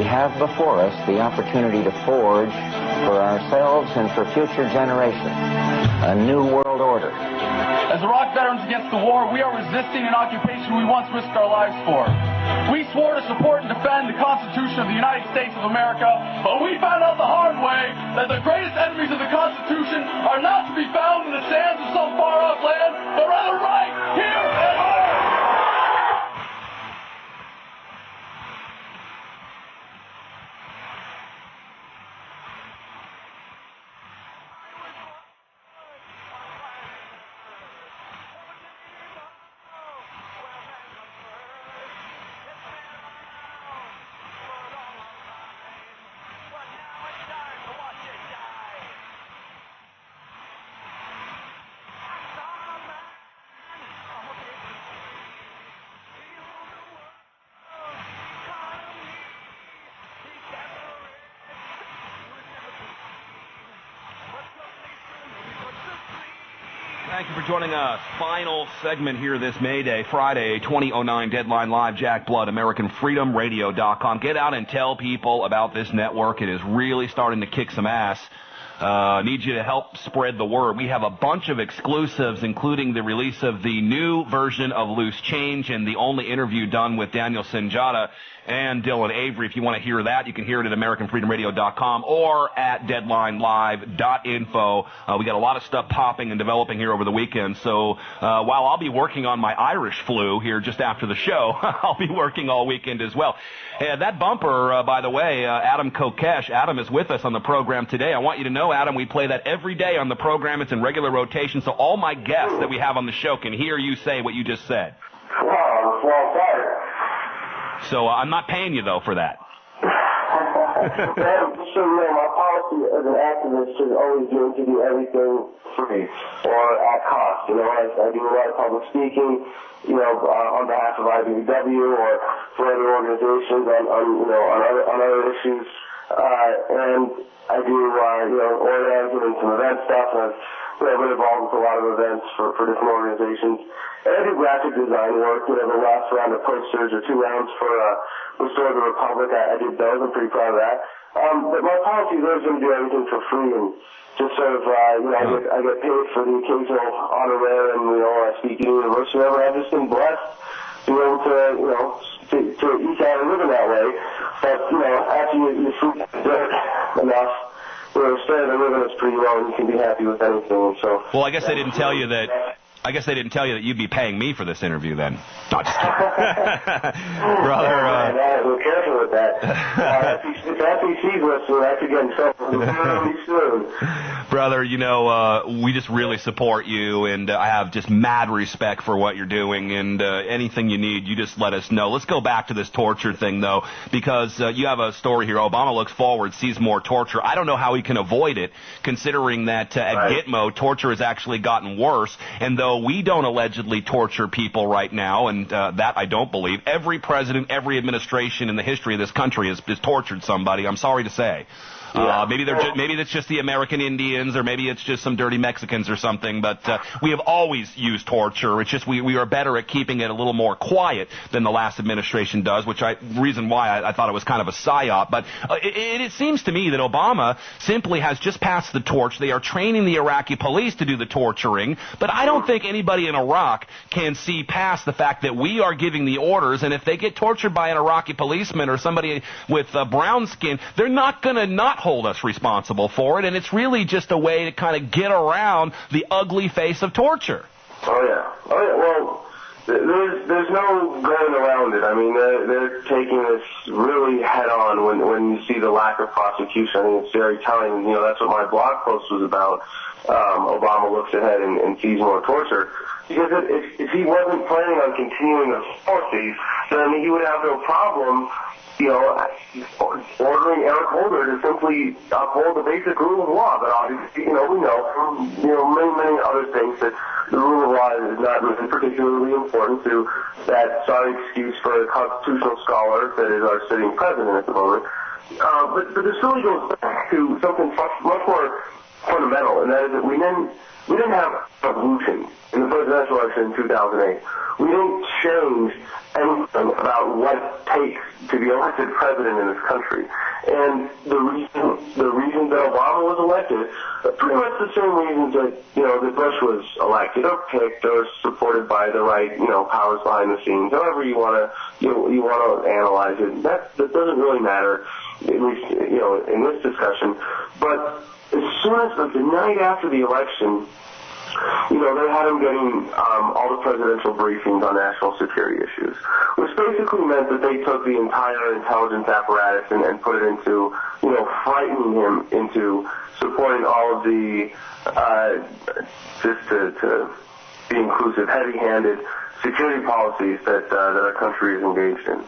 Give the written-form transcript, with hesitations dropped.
have before us the opportunity to forge for ourselves and for future generations a new world order. As Iraq veterans against the war, we are resisting an occupation we once risked our lives for. We swore to support and defend the Constitution of the United States of America, but we found out the hard way that the greatest enemies of the Constitution are not to be found in the sands of some far-off land, but rather right here at home. Thank you for joining us. Final segment here this May Day, Friday, 2009, Deadline Live, Jack Blood, AmericanFreedomRadio.com. Get out and tell people about this network. It is really starting to kick some ass. Need you to help spread the word. We have a bunch of exclusives, including the release of the new version of Loose Change and the only interview done with Daniel Sinjata and Dylan Avery. If you want to hear that, you can hear it at AmericanFreedomRadio.com or at DeadlineLive.info. We got a lot of stuff popping and developing here over the weekend. So while I'll be working on my Irish flu here just after the show, I'll be working all weekend as well. That bumper, by the way, Adam Kokesh, Adam is with us on the program today. I want you to know, Adam, we play that every day on the program. It's in regular rotation, so all my guests that we have on the show can hear you say what you just said. Wow, well done. So I'm not paying you, though, for that. Just so you know, my policy as an activist is always to do everything free or at cost. You know, I do a lot of public speaking, on behalf of IBW or for other organizations on other issues. And I do, organizing and some event stuff, and I've been involved with a lot of events for different organizations. And I do graphic design work, the last round of posters or 2 rounds for Restore the Republic. I did those. I'm pretty proud of that. But my policy is always going to do everything for free and just sort of, I get paid for the occasional honorarium, I speak at university, whatever. I've just been blessed to be able to, to eke out a living that way. But, after you fruit dirt enough, standard of living is pretty low, and you can be happy with anything. So. Well, I guess they didn't tell you that. I guess they didn't tell you that you'd be paying me for this interview then. No, just kidding. Brother. We're careful with that. If FEC's listening, I could get in trouble really soon. Brother, we just really support you, and I have just mad respect for what you're doing, and anything you need, you just let us know. Let's go back to this torture thing, though, because you have a story here. Obama looks forward, sees more torture. I don't know how he can avoid it, considering that at Gitmo, torture has actually gotten worse, and though we don't allegedly torture people right now, and that I don't believe. Every president, every administration in the history of this country has tortured somebody, I'm sorry to say. Maybe that's just the American Indians, or maybe it's just some dirty Mexicans or something, but we have always used torture. It's just we are better at keeping it a little more quiet than the last administration does, reason why I thought it was kind of a psyop. But it seems to me that Obama simply has just passed the torch. They are training the Iraqi police to do the torturing, but I don't think anybody in Iraq can see past the fact that we are giving the orders, and if they get tortured by an Iraqi policeman or somebody with brown skin, they're not going to not hold us responsible for it, and it's really just a way to kind of get around the ugly face of torture. Oh yeah. Well, there's no going around it. I mean, they're taking this really head on when you see the lack of prosecution. I think it's very telling. That's what my blog post was about. Obama looks ahead and sees more torture. Because if he wasn't planning on continuing the policies, then he would have no problem ordering Eric Holder to simply uphold the basic rule of law. But obviously, we know from, many other things that the rule of law is not really particularly important to that sorry excuse for a constitutional scholar that is our sitting president at the moment. But this really goes back to something much more fundamental, and that is that we didn't have a revolution in the presidential election in 2008. We didn't change anything about what it takes to be elected president in this country. And the reason that Obama was elected are pretty much the same reasons that, that Bush was elected or picked or supported by the right, powers behind the scenes. However you want to analyze it, that doesn't really matter, at least, in this discussion. But as soon as the night after the election, they had him getting all the presidential briefings on national security issues, which basically meant that they took the entire intelligence apparatus and put it into, frightening him into supporting all of the, just to be inclusive, heavy-handed security policies that our country is engaged in.